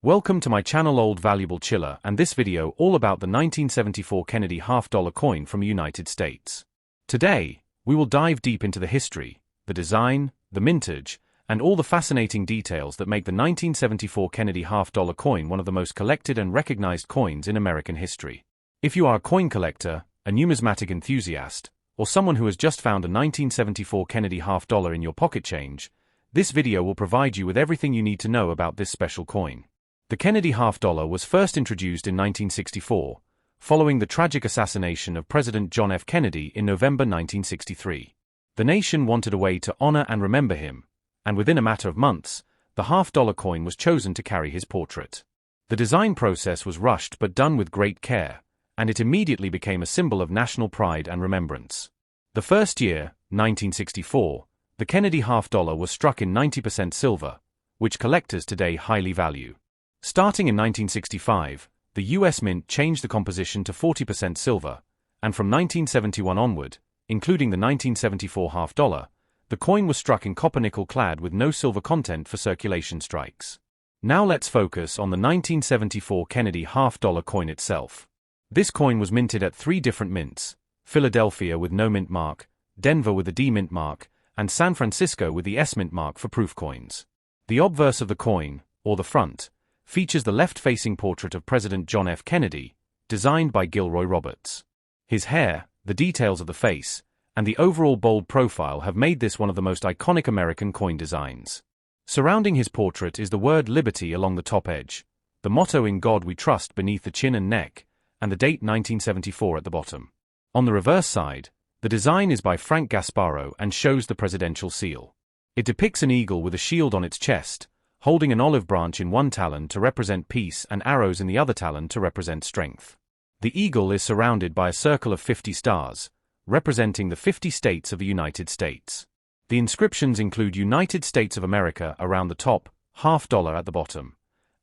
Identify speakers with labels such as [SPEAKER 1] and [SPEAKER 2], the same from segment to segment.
[SPEAKER 1] Welcome to my channel Old Valuable Chiller, and this video all about the 1974 Kennedy half-dollar coin from the United States. Today, we will dive deep into the history, the design, the mintage, and all the fascinating details that make the 1974 Kennedy half-dollar coin one of the most collected and recognized coins in American history. If you are a coin collector, a numismatic enthusiast, or someone who has just found a 1974 Kennedy half-dollar in your pocket change, this video will provide you with everything you need to know about this special coin. The Kennedy half-dollar was first introduced in 1964, following the tragic assassination of President John F. Kennedy in November 1963. The nation wanted a way to honor and remember him, and within a matter of months, the half-dollar coin was chosen to carry his portrait. The design process was rushed but done with great care, and it immediately became a symbol of national pride and remembrance. The first year, 1964, the Kennedy half-dollar was struck in 90% silver, which collectors today highly value. Starting in 1965, the U.S. Mint changed the composition to 40% silver, and from 1971 onward, including the 1974 half-dollar, the coin was struck in copper-nickel clad with no silver content for circulation strikes. Now let's focus on the 1974 Kennedy half-dollar coin itself. This coin was minted at 3 different mints: Philadelphia with no mint mark, Denver with the D mint mark, and San Francisco with the S mint mark for proof coins. The obverse of the coin, or the front, features the left-facing portrait of President John F. Kennedy, designed by Gilroy Roberts. His hair, the details of the face, and the overall bold profile have made this one of the most iconic American coin designs. Surrounding his portrait is the word Liberty along the top edge, the motto "In God We Trust" beneath the chin and neck, and the date 1974 at the bottom. On the reverse side, the design is by Frank Gasparro and shows the presidential seal. It depicts an eagle with a shield on its chest, holding an olive branch in one talon to represent peace and arrows in the other talon to represent strength. The eagle is surrounded by a circle of 50 stars, representing the 50 states of the United States. The inscriptions include United States of America around the top, half-dollar at the bottom,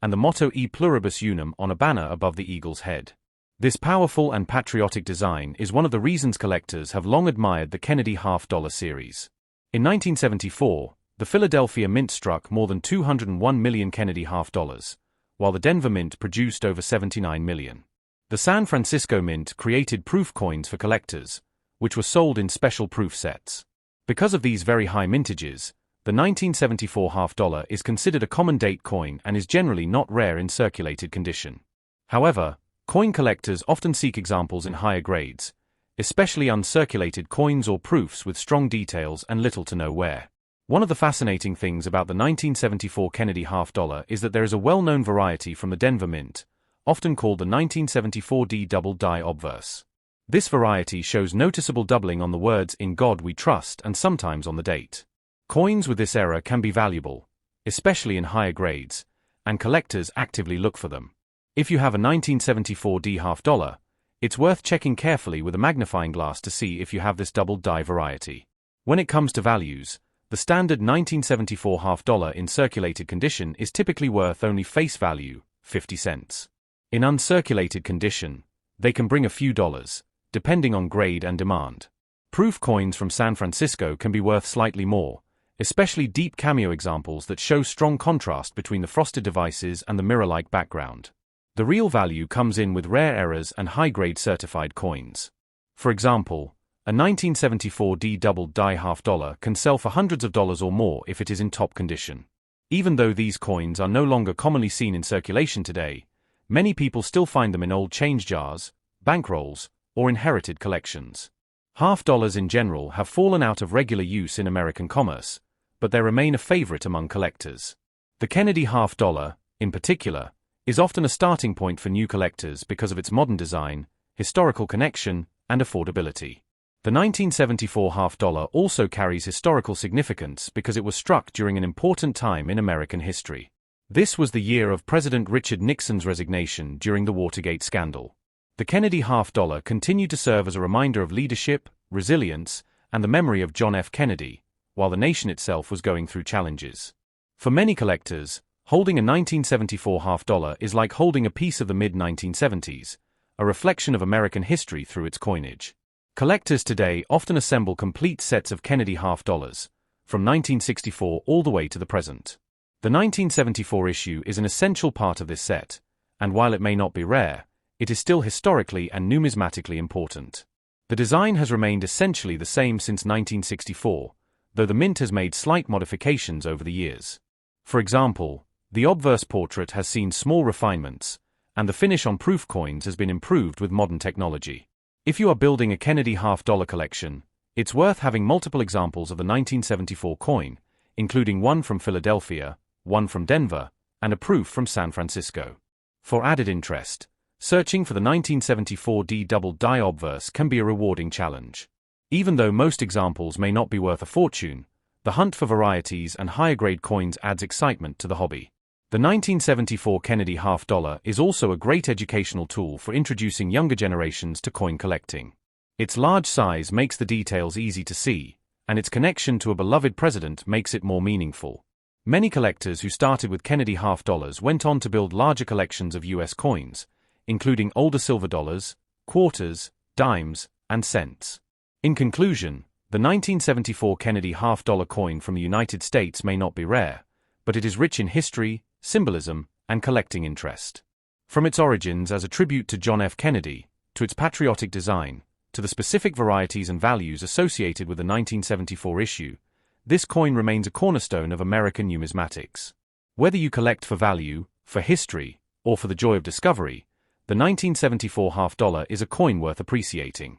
[SPEAKER 1] and the motto E Pluribus Unum on a banner above the eagle's head. This powerful and patriotic design is one of the reasons collectors have long admired the Kennedy half-dollar series. In 1974, the Philadelphia Mint struck more than 201 million Kennedy half-dollars, while the Denver Mint produced over 79 million. The San Francisco Mint created proof coins for collectors, which were sold in special proof sets. Because of these very high mintages, the 1974 half-dollar is considered a common date coin and is generally not rare in circulated condition. However, coin collectors often seek examples in higher grades, especially uncirculated coins or proofs with strong details and little to no wear. One of the fascinating things about the 1974 Kennedy half-dollar is that there is a well-known variety from the Denver Mint, often called the 1974 D double die obverse. This variety shows noticeable doubling on the words "In God We Trust" and sometimes on the date. Coins with this error can be valuable, especially in higher grades, and collectors actively look for them. If you have a 1974 D half-dollar, it's worth checking carefully with a magnifying glass to see if you have this double die variety. When it comes to values, the standard 1974 half-dollar in circulated condition is typically worth only face value, 50 cents. In uncirculated condition, they can bring a few dollars, depending on grade and demand. Proof coins from San Francisco can be worth slightly more, especially deep cameo examples that show strong contrast between the frosted devices and the mirror-like background. The real value comes in with rare errors and high-grade certified coins. For example, a 1974 D double die half-dollar can sell for hundreds of dollars or more if it is in top condition. Even though these coins are no longer commonly seen in circulation today, many people still find them in old change jars, bankrolls, or inherited collections. Half-dollars in general have fallen out of regular use in American commerce, but they remain a favorite among collectors. The Kennedy half-dollar, in particular, is often a starting point for new collectors because of its modern design, historical connection, and affordability. The 1974 half-dollar also carries historical significance because it was struck during an important time in American history. This was the year of President Richard Nixon's resignation during the Watergate scandal. The Kennedy half-dollar continued to serve as a reminder of leadership, resilience, and the memory of John F. Kennedy, while the nation itself was going through challenges. For many collectors, holding a 1974 half-dollar is like holding a piece of the mid-1970s, a reflection of American history through its coinage. Collectors today often assemble complete sets of Kennedy half-dollars, from 1964 all the way to the present. The 1974 issue is an essential part of this set, and while it may not be rare, it is still historically and numismatically important. The design has remained essentially the same since 1964, though the mint has made slight modifications over the years. For example, the obverse portrait has seen small refinements, and the finish on proof coins has been improved with modern technology. If you are building a Kennedy half-dollar collection, it's worth having multiple examples of the 1974 coin, including one from Philadelphia, one from Denver, and a proof from San Francisco. For added interest, searching for the 1974 D double die obverse can be a rewarding challenge. Even though most examples may not be worth a fortune, the hunt for varieties and higher-grade coins adds excitement to the hobby. The 1974 Kennedy half-dollar is also a great educational tool for introducing younger generations to coin collecting. Its large size makes the details easy to see, and its connection to a beloved president makes it more meaningful. Many collectors who started with Kennedy half-dollars went on to build larger collections of US coins, including older silver dollars, quarters, dimes, and cents. In conclusion, the 1974 Kennedy half-dollar coin from the United States may not be rare, but it is rich in history, symbolism, and collecting interest. From its origins as a tribute to John F. Kennedy, to its patriotic design, to the specific varieties and values associated with the 1974 issue, this coin remains a cornerstone of American numismatics. Whether you collect for value, for history, or for the joy of discovery, the 1974 half-dollar is a coin worth appreciating.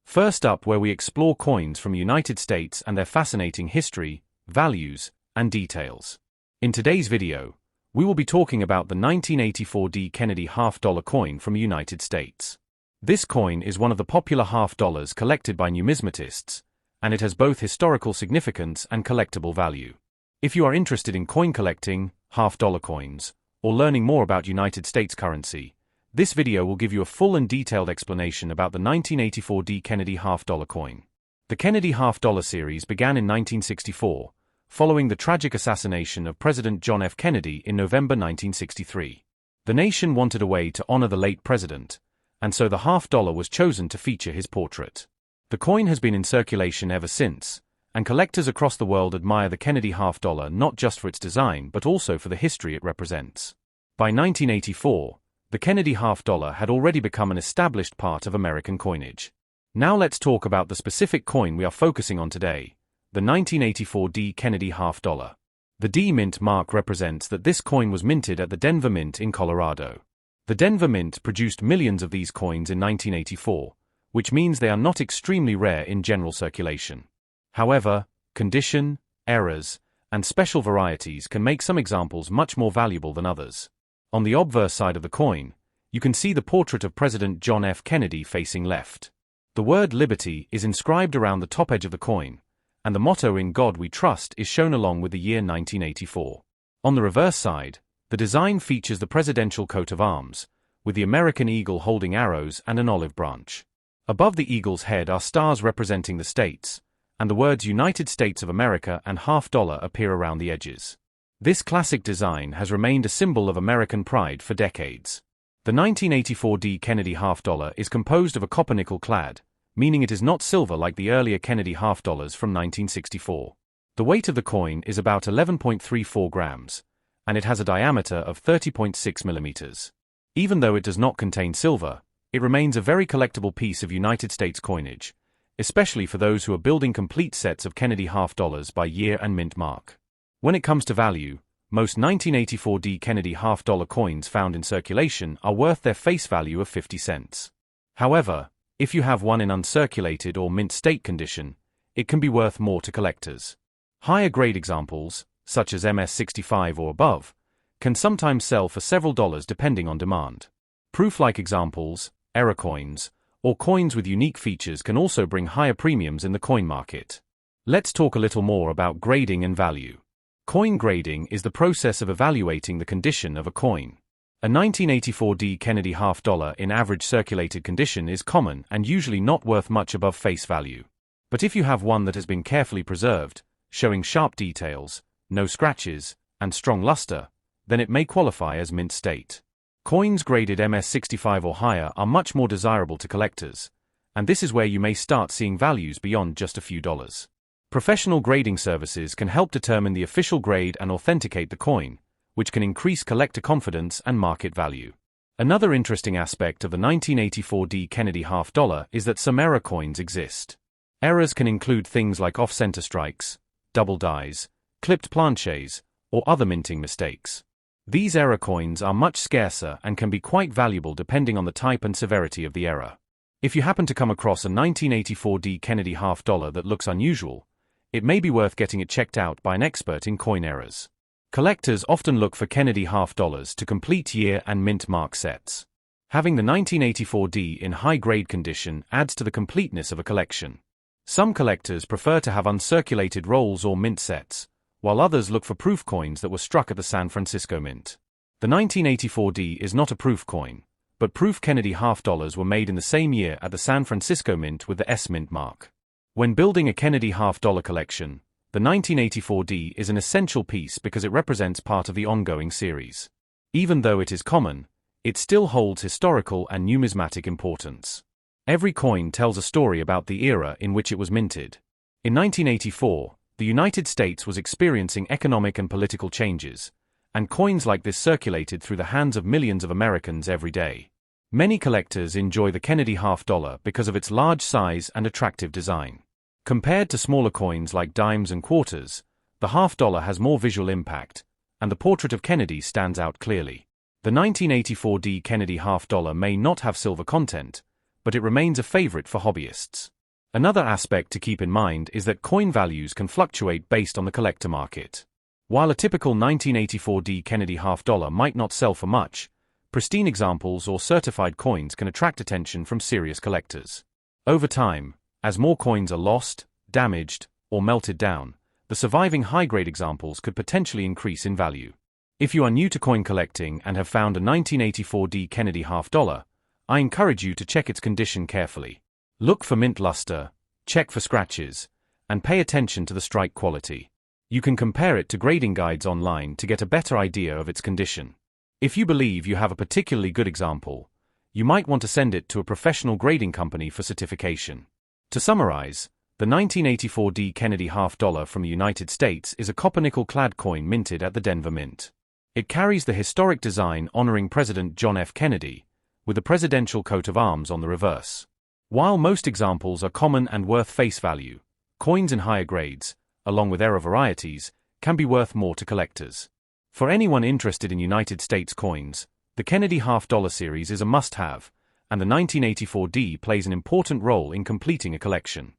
[SPEAKER 1] First up, where we explore coins from the United States and their fascinating history, values, and details. In today's video, we will be talking about the 1984 D Kennedy half-dollar coin from the United States. This coin is one of the popular half-dollars collected by numismatists, and it has both historical significance and collectible value. If you are interested in coin collecting, half-dollar coins, or learning more about United States currency, this video will give you a full and detailed explanation about the 1984 D Kennedy half-dollar coin. The Kennedy half-dollar series began in 1964, following the tragic assassination of President John F. Kennedy in November 1963. The nation wanted a way to honor the late president, and so the half-dollar was chosen to feature his portrait. The coin has been in circulation ever since, and collectors across the world admire the Kennedy half-dollar not just for its design but also for the history it represents. By 1984, the Kennedy half-dollar had already become an established part of American coinage. Now let's talk about the specific coin we are focusing on today, the 1984 D Kennedy half-dollar. The D mint mark represents that this coin was minted at the Denver Mint in Colorado. The Denver Mint produced millions of these coins in 1984, which means they are not extremely rare in general circulation. However, condition, errors, and special varieties can make some examples much more valuable than others. On the obverse side of the coin, you can see the portrait of President John F. Kennedy facing left. The word Liberty is inscribed around the top edge of the coin, and the motto "In God We Trust" is shown along with the year 1984. On the reverse side, the design features the presidential coat of arms, with the American eagle holding arrows and an olive branch. Above the eagle's head are stars representing the states, and the words United States of America and half-dollar appear around the edges. This classic design has remained a symbol of American pride for decades. The 1984 D Kennedy half-dollar is composed of a copper-nickel clad, meaning it is not silver like the earlier Kennedy half-dollars from 1964. The weight of the coin is about 11.34 grams, and it has a diameter of 30.6 millimeters. Even though it does not contain silver, it remains a very collectible piece of United States coinage, especially for those who are building complete sets of Kennedy half-dollars by year and mint mark. When it comes to value, most 1984 D Kennedy half-dollar coins found in circulation are worth their face value of 50 cents. However, if you have one in uncirculated or mint state condition, it can be worth more to collectors. Higher grade examples, such as MS-65 or above, can sometimes sell for several dollars depending on demand. Proof-like examples, error coins, or coins with unique features can also bring higher premiums in the coin market. Let's talk a little more about grading and value. Coin grading is the process of evaluating the condition of a coin. A 1984 D Kennedy half-dollar in average circulated condition is common and usually not worth much above face value. But if you have one that has been carefully preserved, showing sharp details, no scratches, and strong luster, then it may qualify as mint state. Coins graded MS-65 or higher are much more desirable to collectors, and this is where you may start seeing values beyond just a few dollars. Professional grading services can help determine the official grade and authenticate the coin, which can increase collector confidence and market value. Another interesting aspect of the 1984 D Kennedy half dollar is that some error coins exist. Errors can include things like off-center strikes, double dies, clipped planches, or other minting mistakes. These error coins are much scarcer and can be quite valuable depending on the type and severity of the error. If you happen to come across a 1984 D Kennedy half dollar that looks unusual, it may be worth getting it checked out by an expert in coin errors. Collectors often look for Kennedy half dollars to complete year and mint mark sets. Having the 1984 D in high-grade condition adds to the completeness of a collection. Some collectors prefer to have uncirculated rolls or mint sets, while others look for proof coins that were struck at the San Francisco Mint. The 1984 D is not a proof coin, but proof Kennedy half dollars were made in the same year at the San Francisco Mint with the S Mint mark. When building a Kennedy half dollar collection, the 1984 D is an essential piece because it represents part of the ongoing series. Even though it is common, it still holds historical and numismatic importance. Every coin tells a story about the era in which it was minted. In 1984, the United States was experiencing economic and political changes, and coins like this circulated through the hands of millions of Americans every day. Many collectors enjoy the Kennedy half dollar because of its large size and attractive design. Compared to smaller coins like dimes and quarters, the half dollar has more visual impact, and the portrait of Kennedy stands out clearly. The 1984 D Kennedy half dollar may not have silver content, but it remains a favorite for hobbyists. Another aspect to keep in mind is that coin values can fluctuate based on the collector market. While a typical 1984 D Kennedy half dollar might not sell for much, pristine examples or certified coins can attract attention from serious collectors. Over time, as more coins are lost, damaged, or melted down, the surviving high-grade examples could potentially increase in value. If you are new to coin collecting and have found a 1984 D Kennedy half dollar, I encourage you to check its condition carefully. Look for mint luster, check for scratches, and pay attention to the strike quality. You can compare it to grading guides online to get a better idea of its condition. If you believe you have a particularly good example, you might want to send it to a professional grading company for certification. To summarize, the 1984 D Kennedy half dollar from the United States is a copper-nickel-clad coin minted at the Denver Mint. It carries the historic design honoring President John F. Kennedy, with the presidential coat of arms on the reverse. While most examples are common and worth face value, coins in higher grades, along with error varieties, can be worth more to collectors. For anyone interested in United States coins, the Kennedy half dollar series is a must-have, and the 1984 D plays an important role in completing a collection.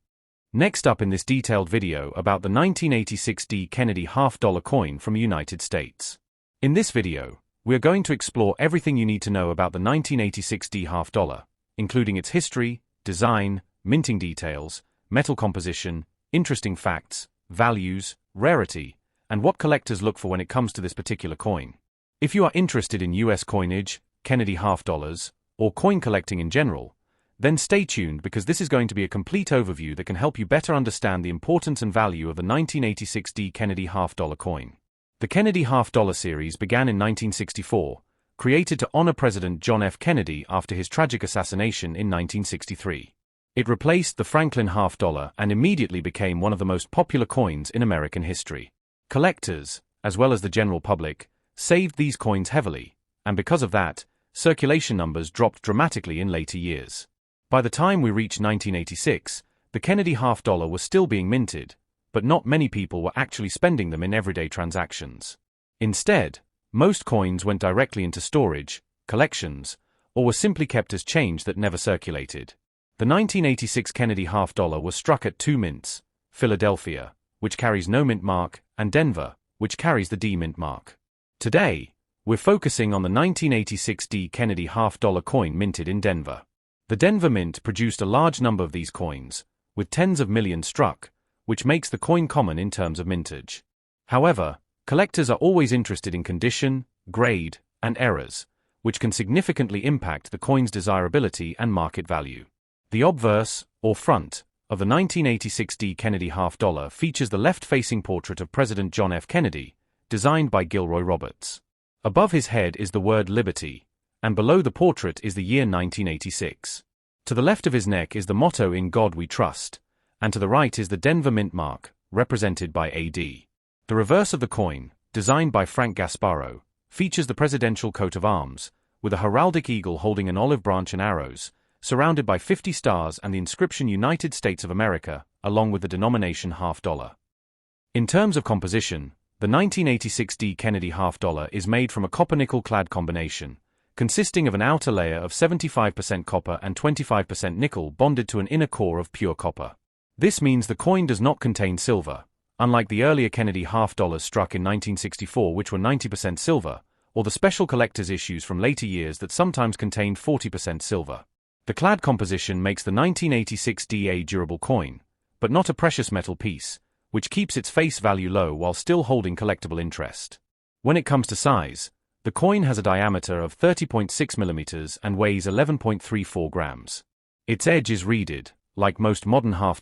[SPEAKER 1] Next up in this detailed video about the 1986 D Kennedy half dollar coin from the United States. In this video, we are going to explore everything you need to know about the 1986 D half dollar, including its history, design, minting details, metal composition, interesting facts, values, rarity, and what collectors look for when it comes to this particular coin. If you are interested in US coinage, Kennedy half dollars, or coin collecting in general, then stay tuned because this is going to be a complete overview that can help you better understand the importance and value of the 1986 D Kennedy half dollar coin. The Kennedy half dollar series began in 1964, created to honor President John F. Kennedy after his tragic assassination in 1963. It replaced the Franklin half dollar and immediately became one of the most popular coins in American history. Collectors, as well as the general public, saved these coins heavily, and because of that, circulation numbers dropped dramatically in later years. By the time we reached 1986, the Kennedy half dollar was still being minted, but not many people were actually spending them in everyday transactions. Instead, most coins went directly into storage, collections, or were simply kept as change that never circulated. The 1986 Kennedy half dollar was struck at two mints, Philadelphia, which carries no mint mark, and Denver, which carries the D mint mark. Today, we're focusing on the 1986 D Kennedy half dollar coin minted in Denver. The Denver Mint produced a large number of these coins, with tens of millions struck, which makes the coin common in terms of mintage. However, collectors are always interested in condition, grade, and errors, which can significantly impact the coin's desirability and market value. The obverse, or front, of the 1986 D Kennedy half dollar features the left-facing portrait of President John F. Kennedy, designed by Gilroy Roberts. Above his head is the word Liberty, and below the portrait is the year 1986. To the left of his neck is the motto In God We Trust, and to the right is the Denver Mint mark, represented by AD. The reverse of the coin, designed by Frank Gasparo, features the presidential coat of arms, with a heraldic eagle holding an olive branch and arrows, surrounded by 50 stars and the inscription United States of America, along with the denomination $half. In terms of composition, the 1986 D. Kennedy $half is made from a copper-nickel clad combination, consisting of an outer layer of 75% copper and 25% nickel bonded to an inner core of pure copper. This means the coin does not contain silver, unlike the earlier Kennedy $half struck in 1964 which were 90% silver, or the special collector's issues from later years that sometimes contained 40% silver. The clad composition makes the 1986 D a durable coin, but not a precious metal piece, which keeps its face value low while still holding collectible interest. When it comes to size, the coin has a diameter of 30.6 mm and weighs 11.34 grams. Its edge is reeded, like most modern $half,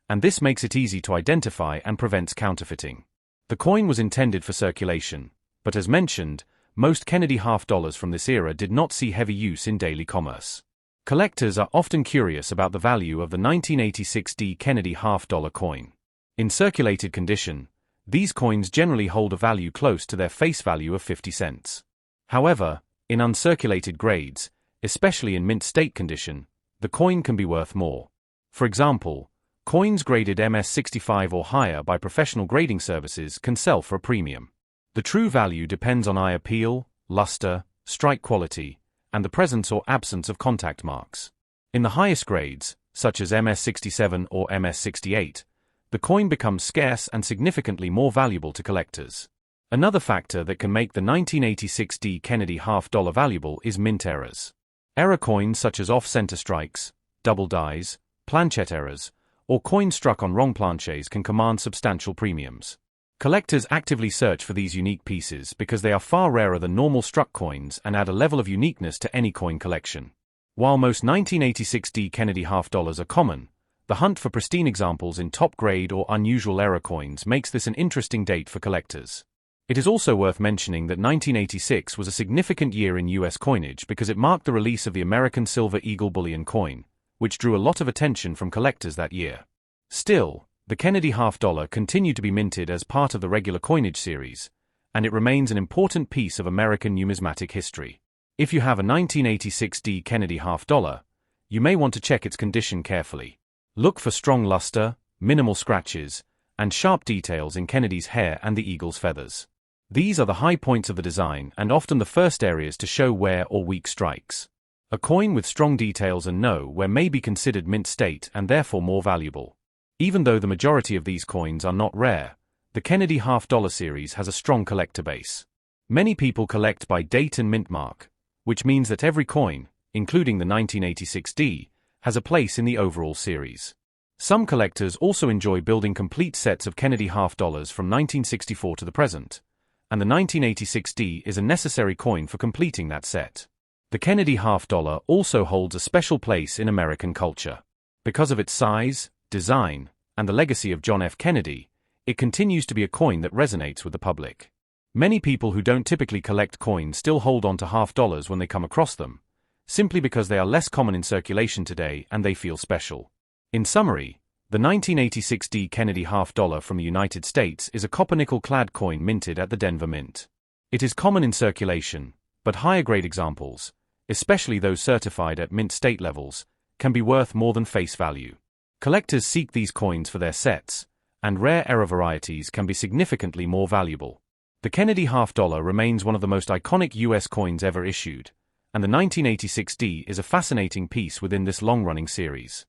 [SPEAKER 1] and this makes it easy to identify and prevents counterfeiting. The coin was intended for circulation, but as mentioned, most Kennedy $half from this era did not see heavy use in daily commerce. Collectors are often curious about the value of the 1986 D. Kennedy $half coin. In circulated condition, these coins generally hold a value close to their face value of 50 cents. However, in uncirculated grades, especially in mint state condition, the coin can be worth more. For example, coins graded MS65 or higher by professional grading services can sell for a premium. The true value depends on eye appeal, luster, strike quality, and the presence or absence of contact marks. In the highest grades, such as MS67 or MS68, the coin becomes scarce and significantly more valuable to collectors. Another factor that can make the 1986 D. Kennedy $half valuable is mint errors. Error coins such as off-center strikes, double dies, planchette errors, or coins struck on wrong planches can command substantial premiums. Collectors actively search for these unique pieces because they are far rarer than normal struck coins and add a level of uniqueness to any coin collection. While most 1986 D. Kennedy $half are common, the hunt for pristine examples in top-grade or unusual error coins makes this an interesting date for collectors. It is also worth mentioning that 1986 was a significant year in U.S. coinage because it marked the release of the American Silver Eagle bullion coin, which drew a lot of attention from collectors that year. Still, the Kennedy $half continued to be minted as part of the regular coinage series, and it remains an important piece of American numismatic history. If you have a 1986 D. Kennedy $half, you may want to check its condition carefully. Look for strong luster, minimal scratches, and sharp details in Kennedy's hair and the eagle's feathers. These are the high points of the design and often the first areas to show wear or weak strikes. A coin with strong details and no wear may be considered mint state and therefore more valuable. Even though the majority of these coins are not rare, the Kennedy $half series has a strong collector base. Many people collect by date and mint mark, which means that every coin, including the 1986 D, has a place in the overall series. Some collectors also enjoy building complete sets of Kennedy $half from 1964 to the present, and the 1986 D is a necessary coin for completing that set. The Kennedy $half also holds a special place in American culture. Because of its size, design, and the legacy of John F. Kennedy, it continues to be a coin that resonates with the public. Many people who don't typically collect coins still hold on to $half when they come across them, simply because they are less common in circulation today and they feel special. In summary, the 1986 D. Kennedy $half from the United States is a copper-nickel clad coin minted at the Denver Mint. It is common in circulation, but higher-grade examples, especially those certified at mint state levels, can be worth more than face value. Collectors seek these coins for their sets, and rare error varieties can be significantly more valuable. The Kennedy $half remains one of the most iconic U.S. coins ever issued, and the 1986 D is a fascinating piece within this long-running series.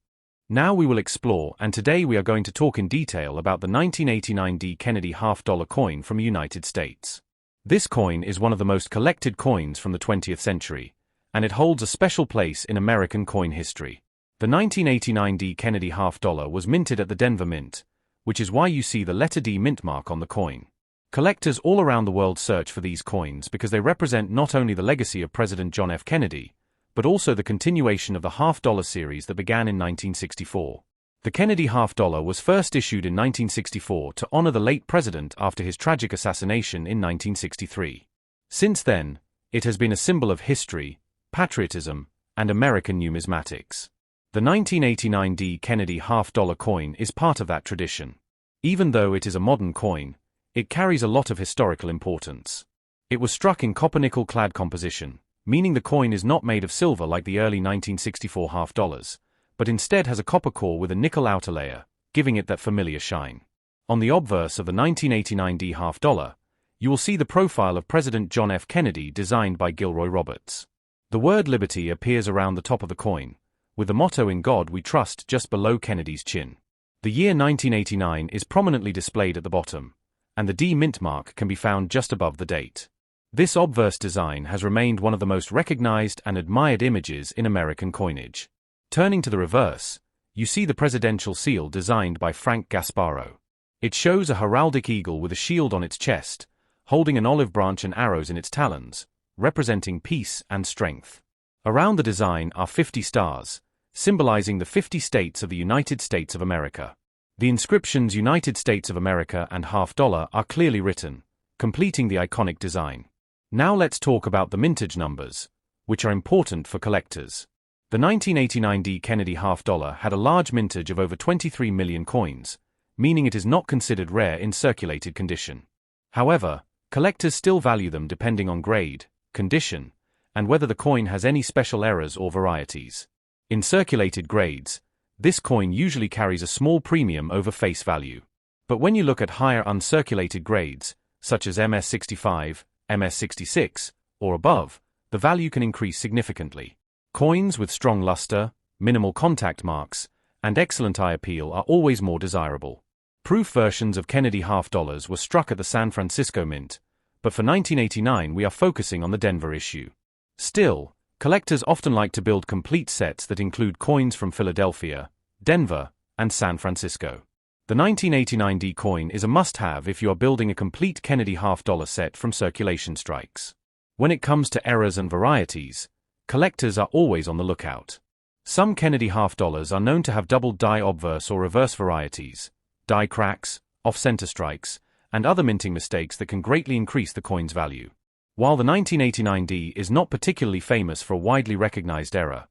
[SPEAKER 1] Now we will explore, and today we are going to talk in detail about the 1989 D. Kennedy $half coin from the United States. This coin is one of the most collected coins from the 20th century, and it holds a special place in American coin history. The 1989 D. Kennedy $half was minted at the Denver Mint, which is why you see the letter D mint mark on the coin. Collectors all around the world search for these coins because they represent not only the legacy of President John F. Kennedy, but also the continuation of the $half series that began in 1964. The Kennedy $half was first issued in 1964 to honor the late president after his tragic assassination in 1963. Since then, it has been a symbol of history, patriotism, and American numismatics. The 1989 D. Kennedy $half coin is part of that tradition. Even though it is a modern coin, it carries a lot of historical importance. It was struck in copper-nickel clad composition, meaning the coin is not made of silver like the early 1964 half dollars, but instead has a copper core with a nickel outer layer, giving it that familiar shine. On the obverse of the 1989 D half dollar, you will see the profile of President John F. Kennedy designed by Gilroy Roberts. The word liberty appears around the top of the coin, with the motto "In God We Trust" just below Kennedy's chin. The year 1989 is prominently displayed at the bottom, and the D mint mark can be found just above the date. This obverse design has remained one of the most recognized and admired images in American coinage. Turning to the reverse, you see the presidential seal designed by Frank Gasparro. It shows a heraldic eagle with a shield on its chest, holding an olive branch and arrows in its talons, representing peace and strength. Around the design are 50 stars, symbolizing the 50 states of the United States of America. The inscriptions United States of America and half dollar are clearly written, completing the iconic design. Now let's talk about the mintage numbers, which are important for collectors. The 1989 D Kennedy half dollar had a large mintage of over 23 million coins, meaning it is not considered rare in circulated condition. However, collectors still value them depending on grade, condition, and whether the coin has any special errors or varieties. In circulated grades, this coin usually carries a small premium over face value. But when you look at higher uncirculated grades, such as MS65, MS66, or above, the value can increase significantly. Coins with strong luster, minimal contact marks, and excellent eye appeal are always more desirable. Proof versions of Kennedy half dollars were struck at the San Francisco Mint, but for 1989 we are focusing on the Denver issue. Still, collectors often like to build complete sets that include coins from Philadelphia, Denver, and San Francisco. The 1989 D coin is a must-have if you are building a complete Kennedy half dollar set from circulation strikes. When it comes to errors and varieties, collectors are always on the lookout. Some Kennedy half dollars are known to have double die obverse or reverse varieties, die cracks, off-center strikes, and other minting mistakes that can greatly increase the coin's value. While the 1989 D is not particularly famous for a widely recognized error,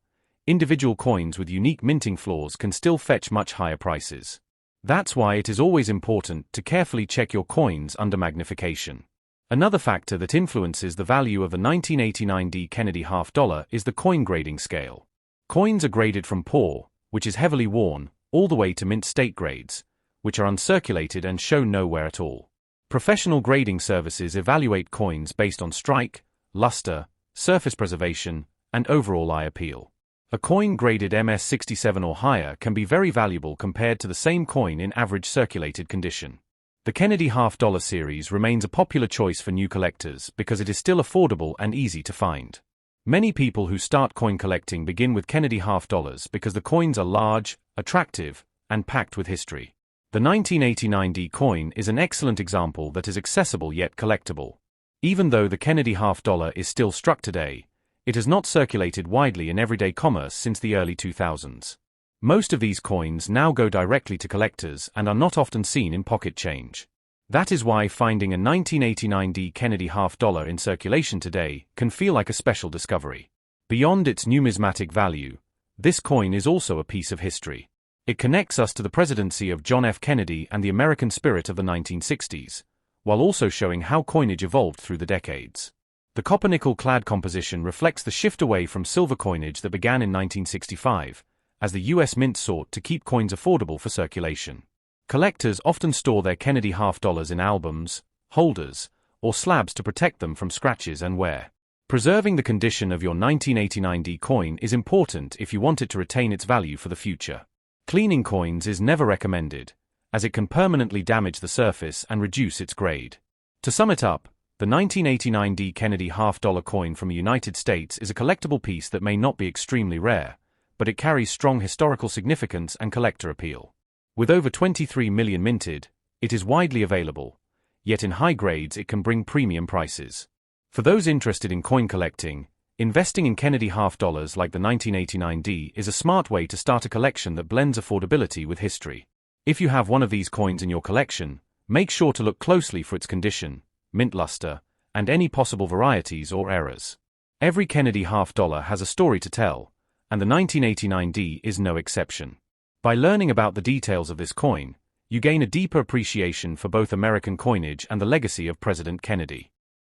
[SPEAKER 1] individual coins with unique minting flaws can still fetch much higher prices. That's why it is always important to carefully check your coins under magnification. Another factor that influences the value of the 1989 D Kennedy half dollar is the coin grading scale. Coins are graded from poor, which is heavily worn, all the way to mint state grades, which are uncirculated and show nowhere at all. Professional grading services evaluate coins based on strike, luster, surface preservation, and overall eye appeal. A coin graded MS67 or higher can be very valuable compared to the same coin in average circulated condition. The Kennedy half dollar series remains a popular choice for new collectors because it is still affordable and easy to find. Many people who start coin collecting begin with Kennedy half dollars because the coins are large, attractive, and packed with history. The 1989 D coin is an excellent example that is accessible yet collectible. Even though the Kennedy half dollar is still struck today, it has not circulated widely in everyday commerce since the early 2000s. Most of these coins now go directly to collectors and are not often seen in pocket change. That is why finding a 1989 D Kennedy half dollar in circulation today can feel like a special discovery. Beyond its numismatic value, this coin is also a piece of history. It connects us to the presidency of John F. Kennedy and the American spirit of the 1960s, while also showing how coinage evolved through the decades. The copper-nickel clad composition reflects the shift away from silver coinage that began in 1965, as the U.S. Mint sought to keep coins affordable for circulation. Collectors often store their Kennedy half dollars in albums, holders, or slabs to protect them from scratches and wear. Preserving the condition of your 1989 D coin is important if you want it to retain its value for the future. Cleaning coins is never recommended, as it can permanently damage the surface and reduce its grade. To sum it up, the 1989 D Kennedy half dollar coin from the United States is a collectible piece that may not be extremely rare, but it carries strong historical significance and collector appeal. With over 23 million minted, it is widely available, yet in high grades it can bring premium prices. For those interested in coin collecting, investing in Kennedy half dollars like the 1989 D is a smart way to start a collection that blends affordability with history. If you have one of these coins in your collection, make sure to look closely for its condition, mint luster, and any possible varieties or errors. Every Kennedy half dollar has a story to tell, and the 1989 D is no exception. By learning about the details of this coin, you gain a deeper appreciation for both American coinage and the legacy of President Kennedy.